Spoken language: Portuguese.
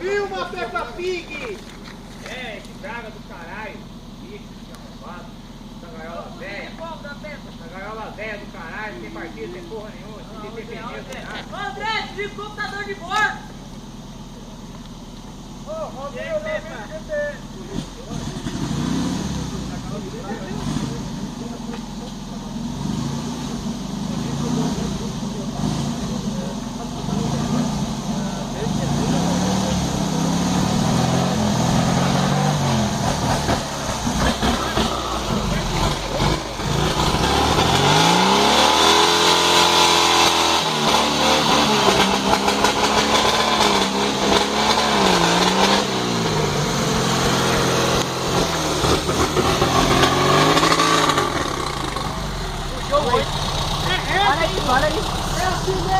Filma, Peppa Pig! É, esse draga do caralho. Bicho, que arrombado. Essa gaiola velha. Essa gaiola velha do caralho. Não tem partido, tem porra nenhuma. Não tem pneu, tem nada. André, desliga o computador de bordo! Ô, Rodrigo, Olha aí, olha aí. é assim mesmo!